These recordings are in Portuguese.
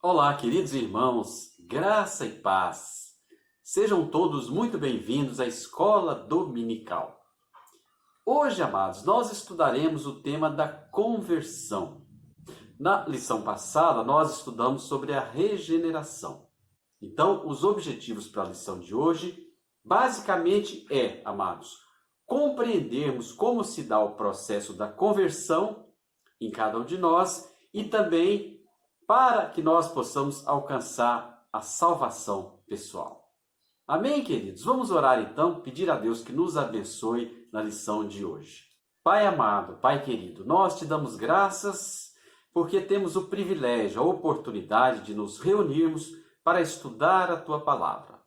Olá, queridos irmãos, graça e paz. Sejam todos muito bem-vindos à Escola Dominical. Hoje, amados, nós estudaremos o tema da conversão. Na lição passada, nós estudamos sobre a regeneração. Então, os objetivos para a lição de hoje, basicamente amados, compreendermos como se dá o processo da conversão em cada um de nós e também para que nós possamos alcançar a salvação pessoal. Amém, queridos? Vamos orar então, pedir a Deus que nos abençoe na lição de hoje. Pai amado, Pai querido, nós te damos graças porque temos o privilégio, a oportunidade de nos reunirmos para estudar a Tua Palavra.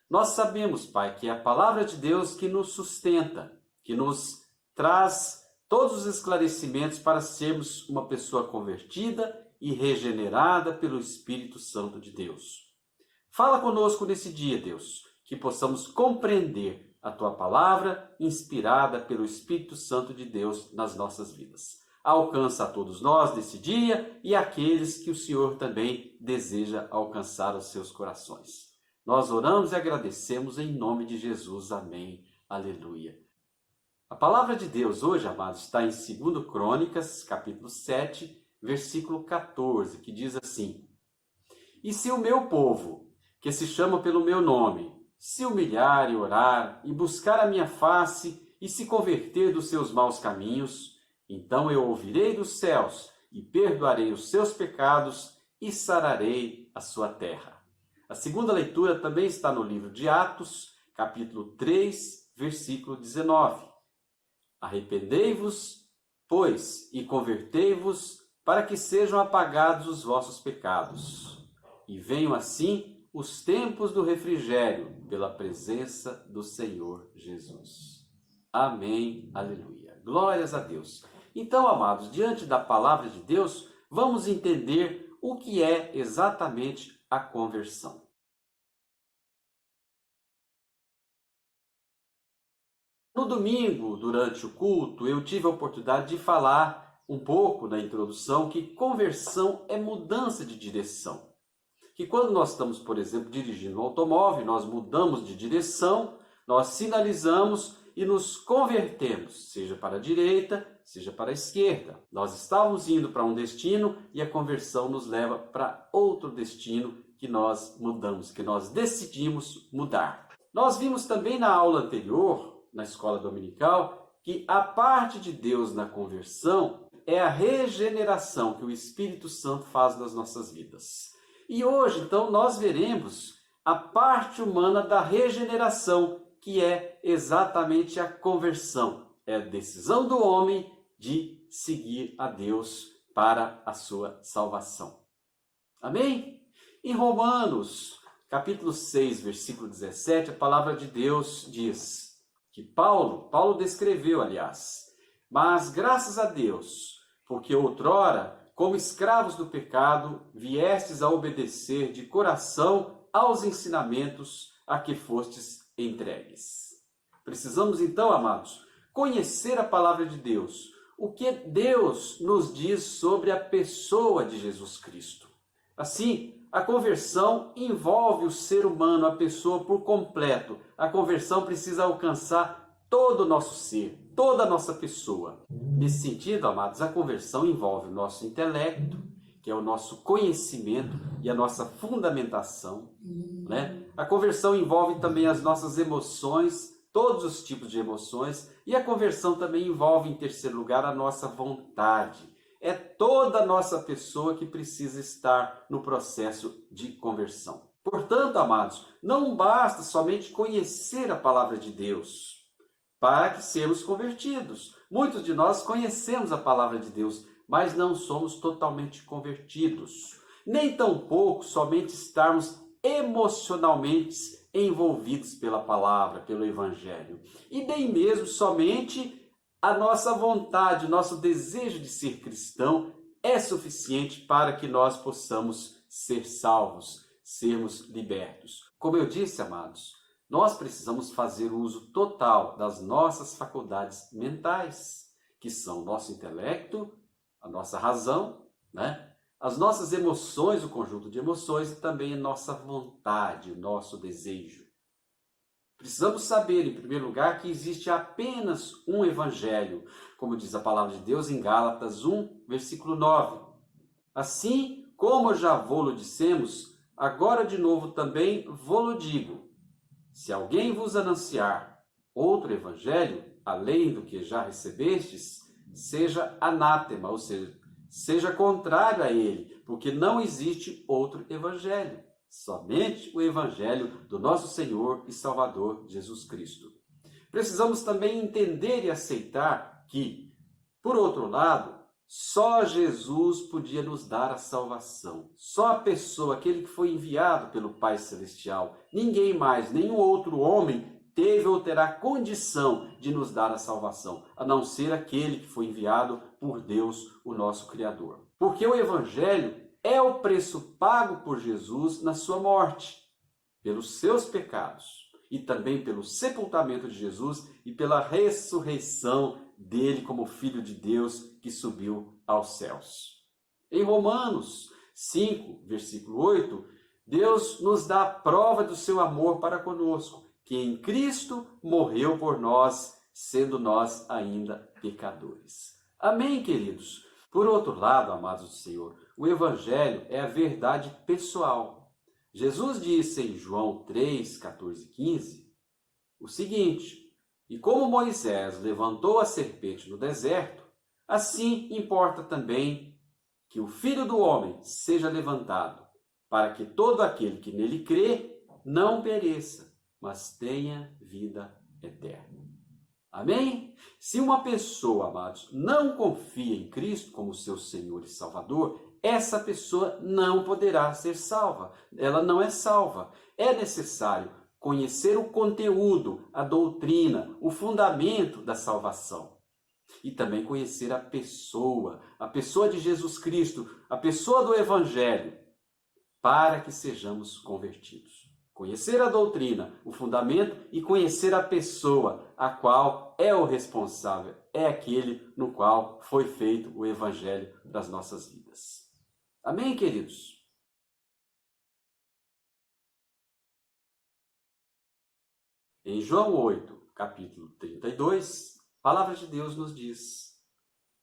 Nós sabemos, Pai, que é a Palavra de Deus que nos sustenta, que nos traz todos os esclarecimentos para sermos uma pessoa convertida e regenerada pelo Espírito Santo de Deus. Fala conosco nesse dia, Deus, que possamos compreender a Tua Palavra inspirada pelo Espírito Santo de Deus nas nossas vidas. Alcança a todos nós nesse dia e aqueles que o Senhor também deseja alcançar os seus corações. Nós oramos e agradecemos em nome de Jesus. Amém. Aleluia. A palavra de Deus hoje, amados, está em 2 Crônicas, capítulo 7, versículo 14, que diz assim: E se o meu povo, que se chama pelo meu nome, se humilhar e orar, e buscar a minha face, e se converter dos seus maus caminhos, então eu ouvirei dos céus, e perdoarei os seus pecados, e sararei a sua terra. A segunda leitura também está no livro de Atos, capítulo 3, versículo 19. Arrependei-vos, pois, e convertei-vos, para que sejam apagados os vossos pecados, e venham assim os tempos do refrigério pela presença do Senhor Jesus. Amém, aleluia. Glórias a Deus. Então, amados, diante da palavra de Deus, vamos entender o que é exatamente a conversão. No domingo, durante o culto, eu tive a oportunidade de falar um pouco na introdução que conversão é mudança de direção. Que quando nós estamos, por exemplo, dirigindo um automóvel, nós mudamos de direção, nós sinalizamos e nos convertemos, seja para a direita, seja para a esquerda. Nós estávamos indo para um destino e a conversão nos leva para outro destino que nós mudamos, que nós decidimos mudar. Nós vimos também na aula anterior, na escola dominical, que a parte de Deus na conversão é a regeneração que o Espírito Santo faz nas nossas vidas. E hoje, então, nós veremos a parte humana da regeneração, que é exatamente a conversão. É a decisão do homem de seguir a Deus para a sua salvação. Amém? Em Romanos, capítulo 6, versículo 17, a palavra de Deus diz que Paulo descreveu, aliás, mas graças a Deus, porque outrora, como escravos do pecado, viestes a obedecer de coração aos ensinamentos a que fostes entregues. Precisamos então, amados, conhecer a palavra de Deus, o que Deus nos diz sobre a pessoa de Jesus Cristo. Assim, a conversão envolve o ser humano, a pessoa por completo. A conversão precisa alcançar todo o nosso ser, toda a nossa pessoa. Nesse sentido, amados, a conversão envolve o nosso intelecto, que é o nosso conhecimento e a nossa fundamentação, né? A conversão envolve também as nossas emoções, todos os tipos de emoções, e a conversão também envolve, em terceiro lugar, a nossa vontade. É toda a nossa pessoa que precisa estar no processo de conversão. Portanto, amados, não basta somente conhecer a palavra de Deus para que sermos convertidos. Muitos de nós conhecemos a palavra de Deus, mas não somos totalmente convertidos. Nem tampouco somente estarmos emocionalmente envolvidos pela palavra, pelo Evangelho. E nem mesmo somente a nossa vontade, o nosso desejo de ser cristão é suficiente para que nós possamos ser salvos, sermos libertos. Como eu disse, amados, nós precisamos fazer uso total das nossas faculdades mentais, que são o nosso intelecto, a nossa razão, né? as nossas emoções, o conjunto de emoções e também a nossa vontade, o nosso desejo. Precisamos saber, em primeiro lugar, que existe apenas um evangelho, como diz a palavra de Deus em Gálatas 1, versículo 9. Assim como já vô-lo dissemos, agora de novo também vô-lo digo. Se alguém vos anunciar outro evangelho, além do que já recebestes, seja anátema, ou seja contrário a ele, porque não existe outro evangelho, somente o evangelho do nosso Senhor e Salvador Jesus Cristo. Precisamos também entender e aceitar que, por outro lado, só Jesus podia nos dar a salvação. Só a pessoa, aquele que foi enviado pelo Pai Celestial, ninguém mais, nenhum outro homem teve ou terá condição de nos dar a salvação, a não ser aquele que foi enviado por Deus, o nosso Criador. Porque o Evangelho é o preço pago por Jesus na sua morte, pelos seus pecados, e também pelo sepultamento de Jesus e pela ressurreição dele como Filho de Deus que subiu aos céus. Em Romanos 5, versículo 8, Deus nos dá a prova do seu amor para conosco, que em Cristo morreu por nós, sendo nós ainda pecadores. Amém, queridos? Por outro lado, amados do Senhor, o Evangelho é a verdade pessoal. Jesus disse em João 3, 14 e 15 o seguinte: e como Moisés levantou a serpente no deserto, assim importa também que o Filho do Homem seja levantado, para que todo aquele que nele crê não pereça, mas tenha vida eterna. Amém? Se uma pessoa, amados, não confia em Cristo como seu Senhor e Salvador, essa pessoa não poderá ser salva. Ela não é salva. É necessário conhecer o conteúdo, a doutrina, o fundamento da salvação. E também conhecer a pessoa de Jesus Cristo, a pessoa do Evangelho, para que sejamos convertidos. Conhecer a doutrina, o fundamento e conhecer a pessoa, a qual é o responsável, é aquele no qual foi feito o Evangelho das nossas vidas. Amém, queridos? Em João 8, capítulo 32, a palavra de Deus nos diz: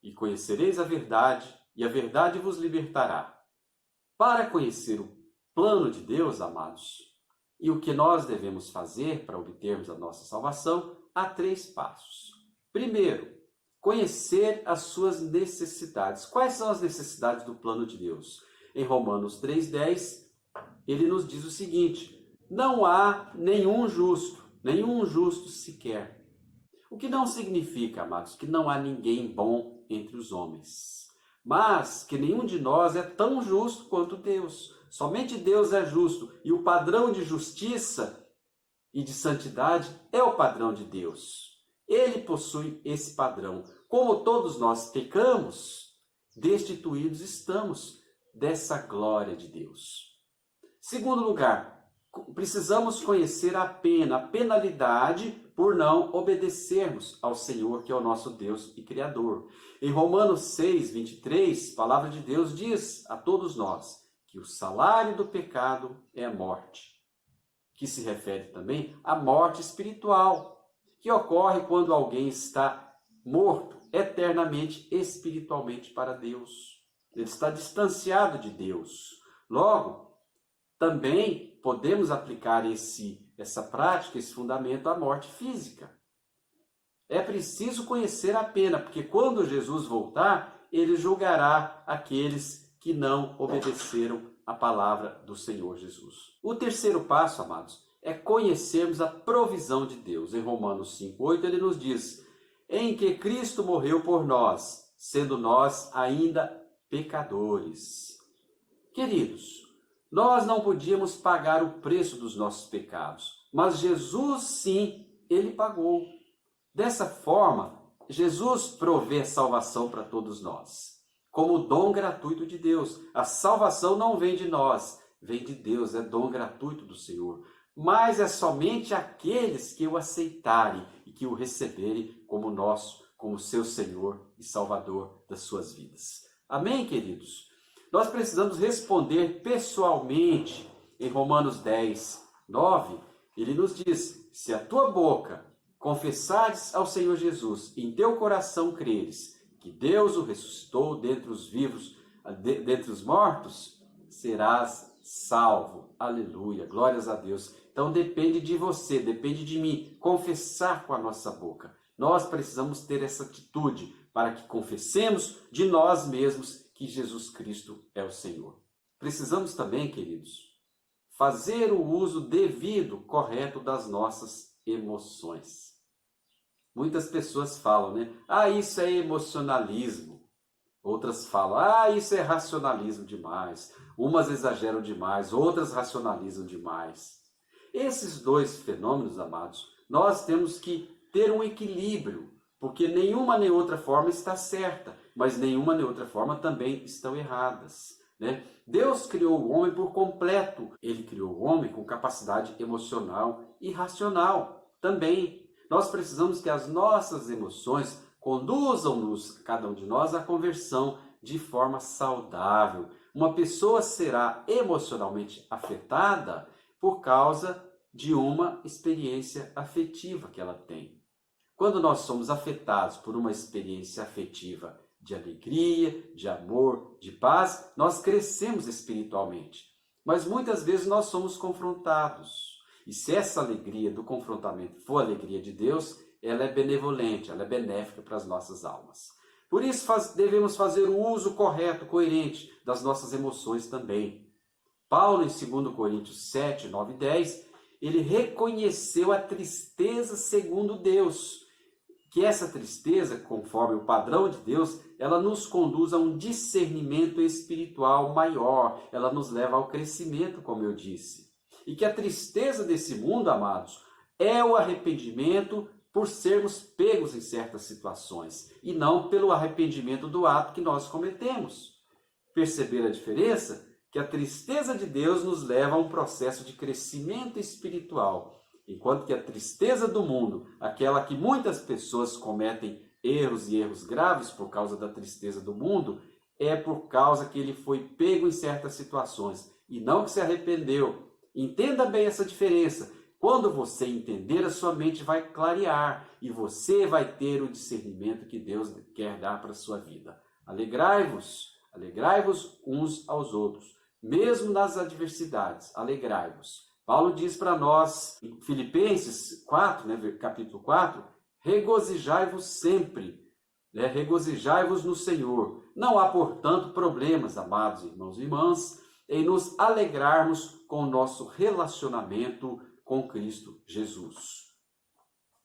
e conhecereis a verdade, e a verdade vos libertará. Para conhecer o plano de Deus, amados, e o que nós devemos fazer para obtermos a nossa salvação, há 3 passos. Primeiro, conhecer as suas necessidades. Quais são as necessidades do plano de Deus? Em Romanos 3,10, ele nos diz o seguinte: não há nenhum justo sequer. O que não significa, amados, que não há ninguém bom entre os homens, mas que nenhum de nós é tão justo quanto Deus. Somente Deus é justo, e o padrão de justiça e de santidade é o padrão de Deus. Ele possui esse padrão. Como todos nós pecamos, destituídos estamos dessa glória de Deus. Segundo lugar, precisamos conhecer a penalidade por não obedecermos ao Senhor, que é o nosso Deus e Criador. Em Romanos 6, 23, a palavra de Deus diz a todos nós que o salário do pecado é a morte, que se refere também à morte espiritual, que ocorre quando alguém está morto eternamente, espiritualmente para Deus. Ele está distanciado de Deus. Logo, também podemos aplicar essa prática, esse fundamento à morte física. É preciso conhecer a pena, porque quando Jesus voltar, ele julgará aqueles que não obedeceram a palavra do Senhor Jesus. O terceiro passo, amados, é conhecermos a provisão de Deus. Em Romanos 5,8 ele nos diz: em que Cristo morreu por nós, sendo nós ainda pecadores. Queridos, nós não podíamos pagar o preço dos nossos pecados, mas Jesus sim, ele pagou. Dessa forma, Jesus provê salvação para todos nós, como dom gratuito de Deus. A salvação não vem de nós, vem de Deus, é dom gratuito do Senhor. Mas é somente aqueles que o aceitarem e que o receberem como seu Senhor e Salvador das suas vidas. Amém, queridos? Nós precisamos responder pessoalmente. Em Romanos 10, 9, ele nos diz: se a tua boca confessares ao Senhor Jesus, em teu coração creres que Deus o ressuscitou dentre os vivos, dentre os mortos, serás salvo. Aleluia, glórias a Deus. Então depende de você, depende de mim, confessar com a nossa boca. Nós precisamos ter essa atitude para que confessemos de nós mesmos que Jesus Cristo é o Senhor. Precisamos também, queridos, fazer o uso devido, correto das nossas emoções. Muitas pessoas falam, né? Ah, isso é emocionalismo. Outras falam, ah, isso é racionalismo demais. Umas exageram demais, outras racionalizam demais. Esses dois fenômenos, amados, nós temos que ter um equilíbrio, porque nenhuma nem outra forma está certa, mas nenhuma nem outra forma também estão erradas. Né? Deus criou o homem por completo. Ele criou o homem com capacidade emocional e racional também. Nós precisamos que as nossas emoções conduzam-nos, cada um de nós, à conversão de forma saudável. Uma pessoa será emocionalmente afetada por causa de uma experiência afetiva que ela tem. Quando nós somos afetados por uma experiência afetiva de alegria, de amor, de paz, nós crescemos espiritualmente. Mas muitas vezes nós somos confrontados. E se essa alegria do confrontamento for a alegria de Deus, ela é benevolente, ela é benéfica para as nossas almas. Por isso devemos fazer o uso correto, coerente das nossas emoções também. Paulo, em 2 Coríntios 7, 9 e 10, ele reconheceu a tristeza segundo Deus. Que essa tristeza, conforme o padrão de Deus, ela nos conduz a um discernimento espiritual maior. Ela nos leva ao crescimento, como eu disse. E que a tristeza desse mundo, amados, é o arrependimento por sermos pegos em certas situações e não pelo arrependimento do ato que nós cometemos. Perceber a diferença? Que a tristeza de Deus nos leva a um processo de crescimento espiritual, enquanto que a tristeza do mundo, aquela que muitas pessoas cometem erros e erros graves por causa da tristeza do mundo, é por causa que ele foi pego em certas situações e não que se arrependeu. Entenda bem essa diferença. Quando você entender, a sua mente vai clarear e você vai ter o discernimento que Deus quer dar para a sua vida. Alegrai-vos uns aos outros, mesmo nas adversidades, alegrai-vos. Paulo diz para nós, em Filipenses 4, capítulo 4, regozijai-vos sempre, regozijai-vos no Senhor. Não há, portanto, problemas, amados irmãos e irmãs, em nos alegrarmos com o nosso relacionamento com Cristo Jesus.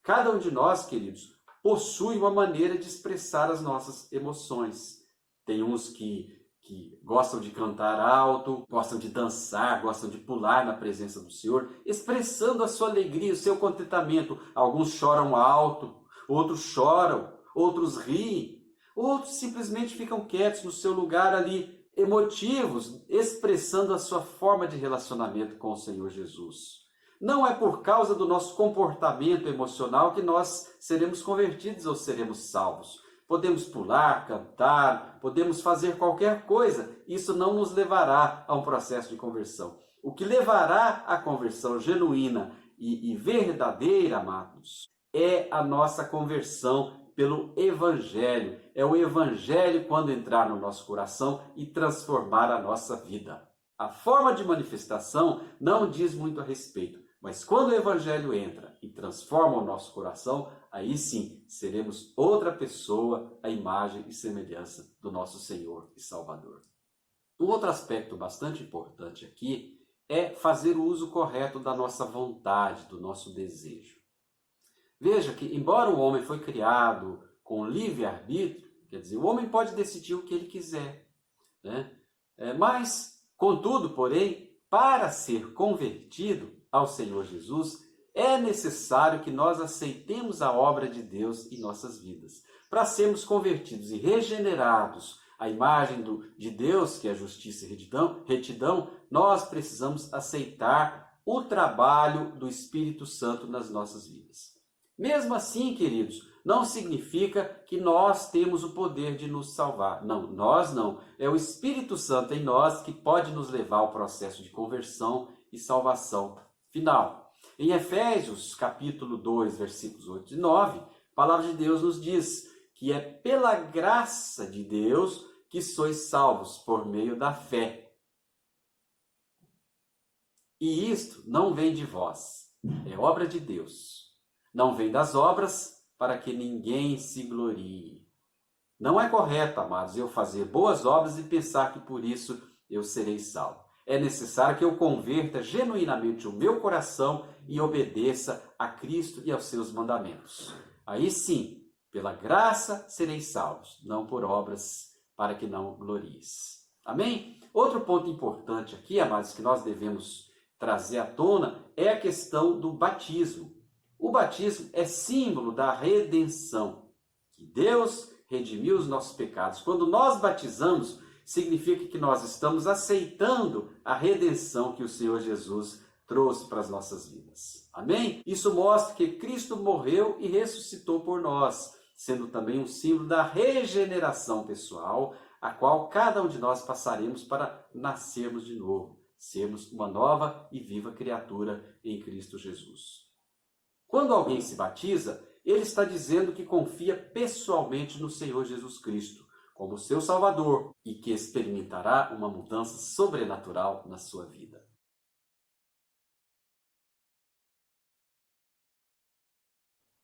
Cada um de nós, queridos, possui uma maneira de expressar as nossas emoções. Tem uns que gostam de cantar alto, gostam de dançar, gostam de pular na presença do Senhor, expressando a sua alegria, o seu contentamento. Alguns choram alto, outros choram, outros riem, outros simplesmente ficam quietos no seu lugar ali, emotivos, expressando a sua forma de relacionamento com o Senhor Jesus. Não é por causa do nosso comportamento emocional que nós seremos convertidos ou seremos salvos. Podemos pular, cantar, podemos fazer qualquer coisa. Isso não nos levará a um processo de conversão. O que levará à conversão genuína e verdadeira, amados, é a nossa conversão pelo Evangelho. É o Evangelho quando entrar no nosso coração e transformar a nossa vida. A forma de manifestação não diz muito a respeito, mas quando o Evangelho entra e transforma o nosso coração, aí sim seremos outra pessoa, a imagem e semelhança do nosso Senhor e Salvador. Um outro aspecto bastante importante aqui é fazer o uso correto da nossa vontade, do nosso desejo. Veja que, embora o homem foi criado com livre-arbítrio, quer dizer, o homem pode decidir o que ele quiser, né? Mas, contudo, porém, para ser convertido ao Senhor Jesus, é necessário que nós aceitemos a obra de Deus em nossas vidas. Para sermos convertidos e regenerados à imagem de Deus, que é a justiça e retidão, nós precisamos aceitar o trabalho do Espírito Santo nas nossas vidas. Mesmo assim, queridos, não significa que nós temos o poder de nos salvar. Não, nós não. É o Espírito Santo em nós que pode nos levar ao processo de conversão e salvação final. Em Efésios, capítulo 2, versículos 8 e 9, a palavra de Deus nos diz que é pela graça de Deus que sois salvos por meio da fé. E isto não vem de vós, é obra de Deus. Não vem das obras para que ninguém se glorie. Não é correto, amados, eu fazer boas obras e pensar que por isso eu serei salvo. É necessário que eu converta genuinamente o meu coração e obedeça a Cristo e aos seus mandamentos. Aí sim, pela graça sereis salvos, não por obras, para que não glories. Amém? Outro ponto importante aqui, amados, que nós devemos trazer à tona é a questão do batismo. O batismo é símbolo da redenção, que Deus redimiu os nossos pecados. Quando nós batizamos, significa que nós estamos aceitando a redenção que o Senhor Jesus trouxe para as nossas vidas. Amém? Isso mostra que Cristo morreu e ressuscitou por nós, sendo também um símbolo da regeneração pessoal, a qual cada um de nós passaremos para nascermos de novo, sermos uma nova e viva criatura em Cristo Jesus. Quando alguém se batiza, ele está dizendo que confia pessoalmente no Senhor Jesus Cristo como seu Salvador e que experimentará uma mudança sobrenatural na sua vida.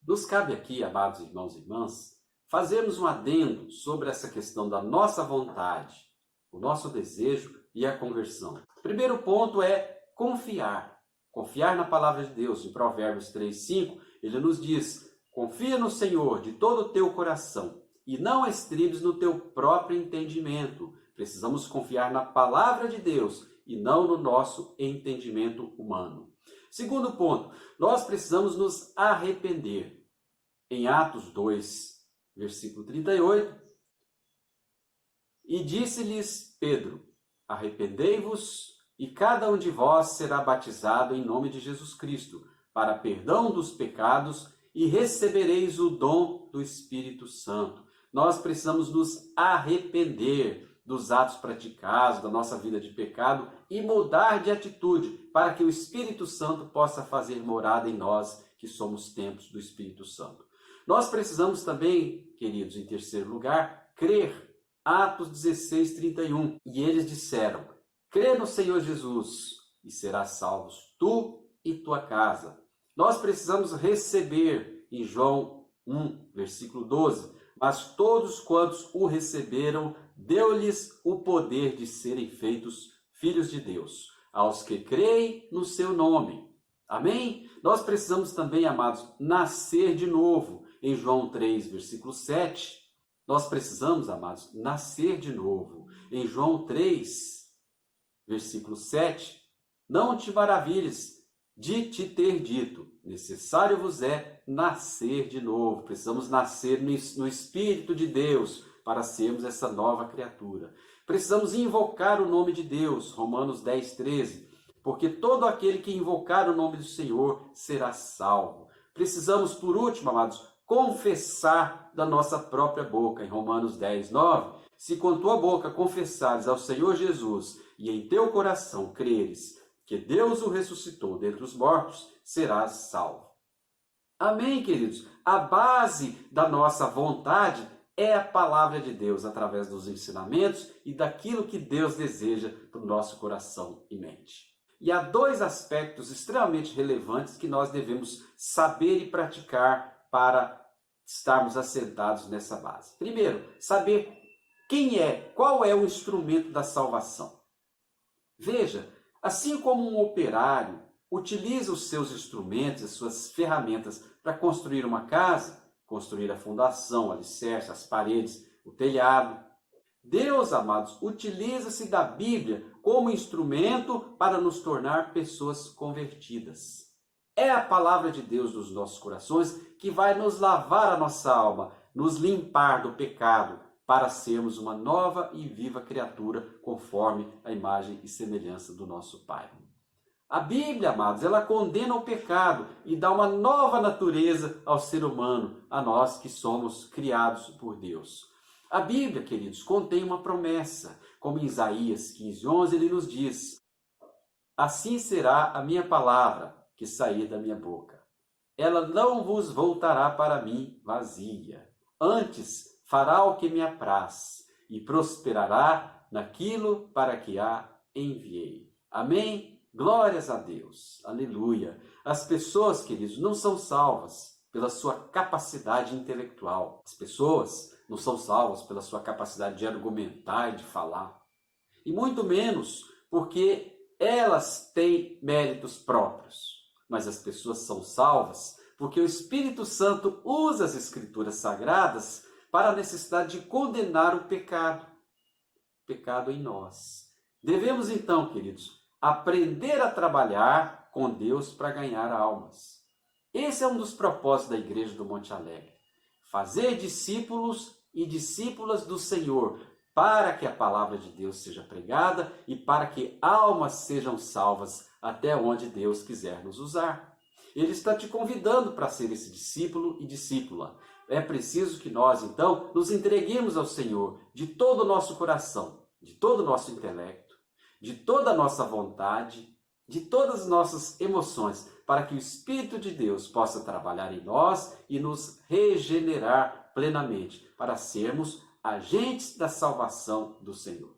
Nos cabe aqui, amados irmãos e irmãs, fazermos um adendo sobre essa questão da nossa vontade, o nosso desejo e a conversão. O primeiro ponto é confiar. Confiar na palavra de Deus. Em Provérbios 3:5, ele nos diz: confia no Senhor de todo o teu coração e não estribes no teu próprio entendimento. Precisamos confiar na palavra de Deus e não no nosso entendimento humano. Segundo ponto, nós precisamos nos arrepender. Em Atos 2, versículo 38, e disse-lhes Pedro: arrependei-vos e cada um de vós será batizado em nome de Jesus Cristo, para perdão dos pecados, e recebereis o dom do Espírito Santo. Nós precisamos nos arrepender dos atos praticados, da nossa vida de pecado e mudar de atitude para que o Espírito Santo possa fazer morada em nós, que somos templos do Espírito Santo. Nós precisamos também, queridos, em terceiro lugar, crer. Atos 16:31. E eles disseram: crê no Senhor Jesus e serás salvos, tu e tua casa. Nós precisamos receber, em João 1, versículo 12. Mas todos quantos o receberam, deu-lhes o poder de serem feitos filhos de Deus, aos que creem no seu nome. Amém? Nós precisamos também, amados, nascer de novo. Em João 3, versículo 7, nós precisamos, amados, nascer de novo. Em João 3, versículo 7, não te maravilhes de te ter dito, necessário vos é nascer de novo. Precisamos nascer no Espírito de Deus para sermos essa nova criatura. Precisamos invocar o nome de Deus, Romanos 10, 13, porque todo aquele que invocar o nome do Senhor será salvo. Precisamos, por último, amados, confessar da nossa própria boca, em Romanos 10, 9, se com tua boca confessares ao Senhor Jesus e em teu coração creres que Deus o ressuscitou dentre os mortos, serás salvo. Amém, queridos? A base da nossa vontade é a palavra de Deus, através dos ensinamentos e daquilo que Deus deseja para o nosso coração e mente. E há dois aspectos extremamente relevantes que nós devemos saber e praticar para estarmos assentados nessa base. Primeiro, saber qual é o instrumento da salvação. Veja, assim como um operário utiliza os seus instrumentos, as suas ferramentas para construir uma casa, construir a fundação, o alicerce, as paredes, o telhado, Deus, amados, utiliza-se da Bíblia como instrumento para nos tornar pessoas convertidas. É a palavra de Deus nos nossos corações que vai nos lavar a nossa alma, nos limpar do pecado, para sermos uma nova e viva criatura conforme a imagem e semelhança do nosso Pai. A Bíblia, amados, ela condena o pecado e dá uma nova natureza ao ser humano, a nós que somos criados por Deus. A Bíblia, queridos, contém uma promessa, como em Isaías 15:11 ele nos diz: assim será a minha palavra que sair da minha boca. Ela não vos voltará para mim vazia. Antes fará o que me apraz e prosperará naquilo para que a enviei. Amém? Glórias a Deus. Aleluia. As pessoas, queridos, não são salvas pela sua capacidade intelectual. As pessoas não são salvas pela sua capacidade de argumentar e de falar. E muito menos porque elas têm méritos próprios. Mas as pessoas são salvas porque o Espírito Santo usa as Escrituras Sagradas para a necessidade de condenar o pecado em nós. Devemos então, queridos, aprender a trabalhar com Deus para ganhar almas. Esse é um dos propósitos da Igreja do Monte Alegre. Fazer discípulos e discípulas do Senhor, para que a palavra de Deus seja pregada e para que almas sejam salvas até onde Deus quiser nos usar. Ele está te convidando para ser esse discípulo e discípula. É preciso que nós, então, nos entreguemos ao Senhor de todo o nosso coração, de todo o nosso intelecto, de toda a nossa vontade, de todas as nossas emoções, para que o Espírito de Deus possa trabalhar em nós e nos regenerar plenamente, para sermos agentes da salvação do Senhor.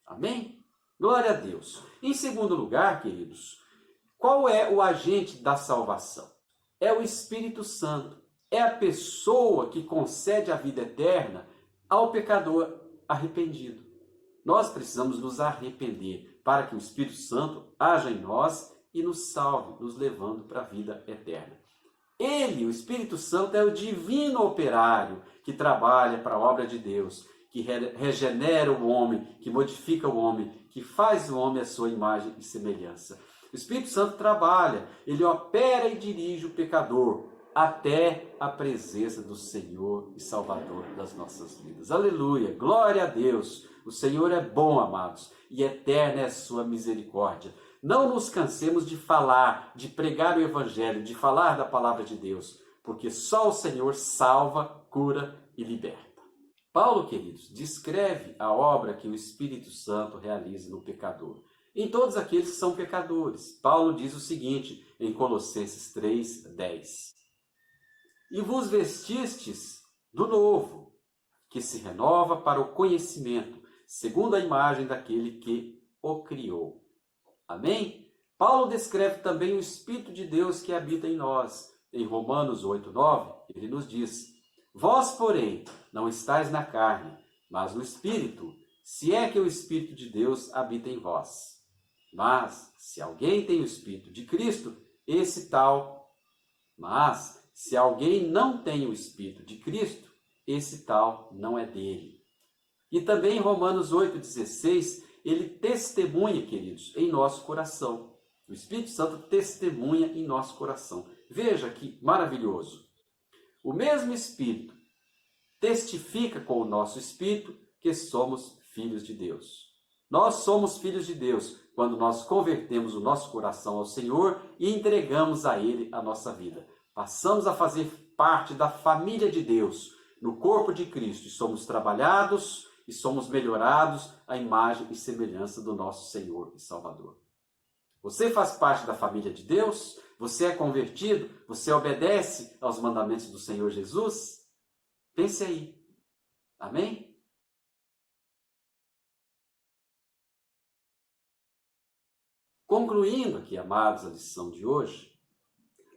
Amém? Glória a Deus. Em segundo lugar, queridos, qual é o agente da salvação? É o Espírito Santo. É a pessoa que concede a vida eterna ao pecador arrependido. Nós precisamos nos arrepender para que o Espírito Santo haja em nós e nos salve, nos levando para a vida eterna. Ele, o Espírito Santo, é o divino operário que trabalha para a obra de Deus, que regenera o homem, que modifica o homem, que faz o homem à sua imagem e semelhança. O Espírito Santo trabalha, ele opera e dirige o pecador até a presença do Senhor e Salvador das nossas vidas. Aleluia, glória a Deus. O Senhor é bom, amados, e eterna é a sua misericórdia. Não nos cansemos de falar, de pregar o Evangelho, de falar da palavra de Deus, porque só o Senhor salva, cura e liberta. Paulo, queridos, descreve a obra que o Espírito Santo realiza no pecador, em todos aqueles que são pecadores. Paulo diz o seguinte em Colossenses 3:10. E vos vestistes do novo, que se renova para o conhecimento, segundo a imagem daquele que o criou. Amém? Paulo descreve também o Espírito de Deus que habita em nós. Em Romanos 8:9, ele nos diz: vós, porém, não estáis na carne, mas no Espírito, se é que o Espírito de Deus habita em vós. Mas, se alguém tem o Espírito de Cristo, Mas, se alguém não tem o Espírito de Cristo, esse tal não é dele. E também em Romanos 8:16, ele testemunha, queridos, em nosso coração. O Espírito Santo testemunha em nosso coração. Veja que maravilhoso. O mesmo Espírito testifica com o nosso Espírito que somos filhos de Deus. Nós somos filhos de Deus quando nós convertemos o nosso coração ao Senhor e entregamos a Ele a nossa vida. Passamos a fazer parte da família de Deus, no corpo de Cristo, e somos trabalhados e somos melhorados à imagem e semelhança do nosso Senhor e Salvador. Você faz parte da família de Deus? Você é convertido? Você obedece aos mandamentos do Senhor Jesus? Pense aí. Amém? Concluindo aqui, amados, a lição de hoje,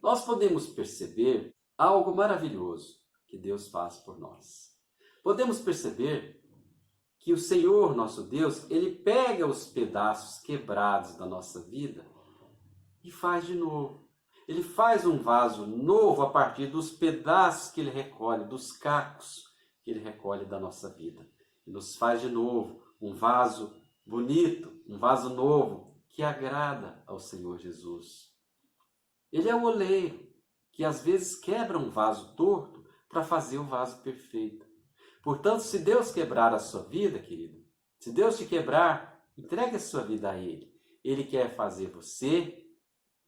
nós podemos perceber algo maravilhoso que Deus faz por nós. Podemos perceber que o Senhor, nosso Deus, Ele pega os pedaços quebrados da nossa vida e faz de novo. Ele faz um vaso novo a partir dos pedaços que Ele recolhe, dos cacos que Ele recolhe da nossa vida. E nos faz de novo um vaso bonito, um vaso novo que agrada ao Senhor Jesus. Ele é o oleiro que às vezes quebra um vaso torto para fazer o vaso perfeito. Portanto, se Deus quebrar a sua vida, querido, se Deus te quebrar, entregue a sua vida a Ele. Ele quer fazer você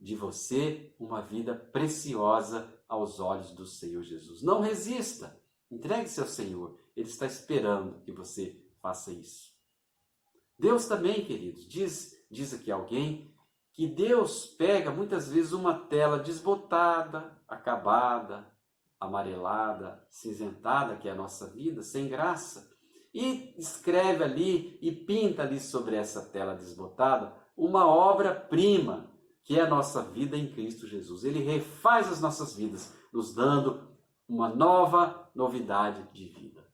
de você uma vida preciosa aos olhos do Senhor Jesus. Não resista, entregue-se ao Senhor. Ele está esperando que você faça isso. Deus também, queridos, diz aqui alguém que Deus pega muitas vezes uma tela desbotada, acabada, amarelada, cinzentada, que é a nossa vida, sem graça, e escreve ali e pinta ali sobre essa tela desbotada uma obra-prima, que é a nossa vida em Cristo Jesus. Ele refaz as nossas vidas, nos dando uma nova novidade de vida.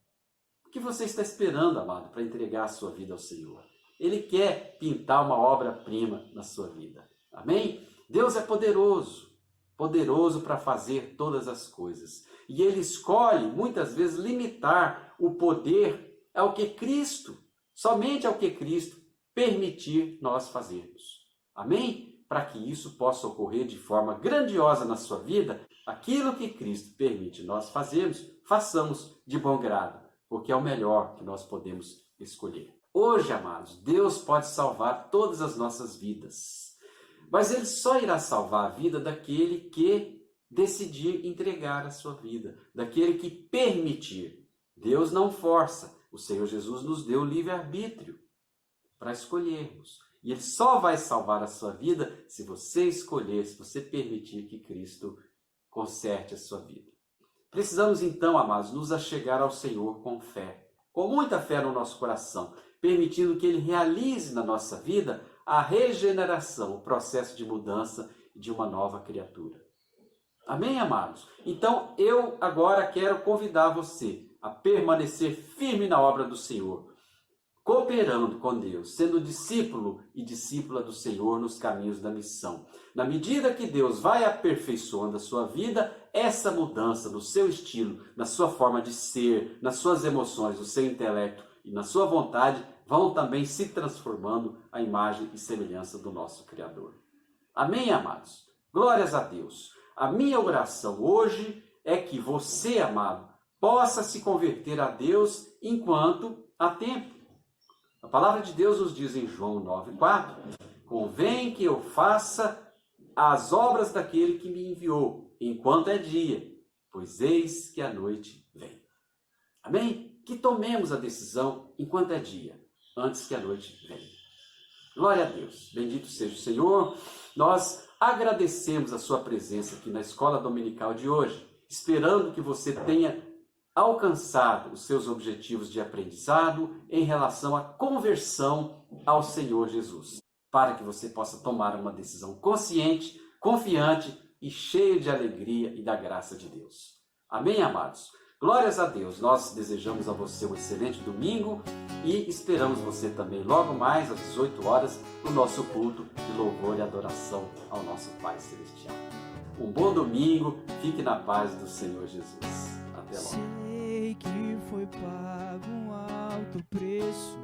O que você está esperando, amado, para entregar a sua vida ao Senhor? Ele quer pintar uma obra-prima na sua vida. Amém? Deus é poderoso, poderoso para fazer todas as coisas. E Ele escolhe, muitas vezes, limitar o poder ao que Cristo, somente ao que Cristo permitir nós fazermos. Amém? Para que isso possa ocorrer de forma grandiosa na sua vida, aquilo que Cristo permite nós fazermos, façamos de bom grado, porque é o melhor que nós podemos escolher. Hoje, amados, Deus pode salvar todas as nossas vidas, mas Ele só irá salvar a vida daquele que decidir entregar a sua vida, daquele que permitir. Deus não força. O Senhor Jesus nos deu livre-arbítrio para escolhermos. E Ele só vai salvar a sua vida se você escolher, se você permitir que Cristo conserte a sua vida. Precisamos então, amados, nos achegar ao Senhor com fé, com muita fé no nosso coração, permitindo que Ele realize na nossa vida a regeneração, o processo de mudança de uma nova criatura. Amém, amados? Então, eu agora quero convidar você a permanecer firme na obra do Senhor, cooperando com Deus, sendo discípulo e discípula do Senhor nos caminhos da missão. Na medida que Deus vai aperfeiçoando a sua vida, essa mudança no seu estilo, na sua forma de ser, nas suas emoções, no seu intelecto e na sua vontade, vão também se transformando à imagem e semelhança do nosso Criador. Amém, amados? Glórias a Deus. A minha oração hoje é que você, amado, possa se converter a Deus enquanto há tempo. A palavra de Deus nos diz em João 9,4: convém que eu faça as obras daquele que me enviou, enquanto é dia, pois eis que a noite vem. Amém? Que tomemos a decisão enquanto é dia, antes que a noite venha. Glória a Deus. Bendito seja o Senhor. Nós agradecemos a sua presença aqui na Escola Dominical de hoje, esperando que você tenha alcançado os seus objetivos de aprendizado em relação à conversão ao Senhor Jesus, para que você possa tomar uma decisão consciente, confiante e cheia de alegria e da graça de Deus. Amém, amados? Glórias a Deus. Nós desejamos a você um excelente domingo e esperamos você também logo mais às 18 horas no nosso culto de louvor e adoração ao nosso Pai Celestial. Um bom domingo, fique na paz do Senhor Jesus. Até logo. Sei que foi pago um alto preço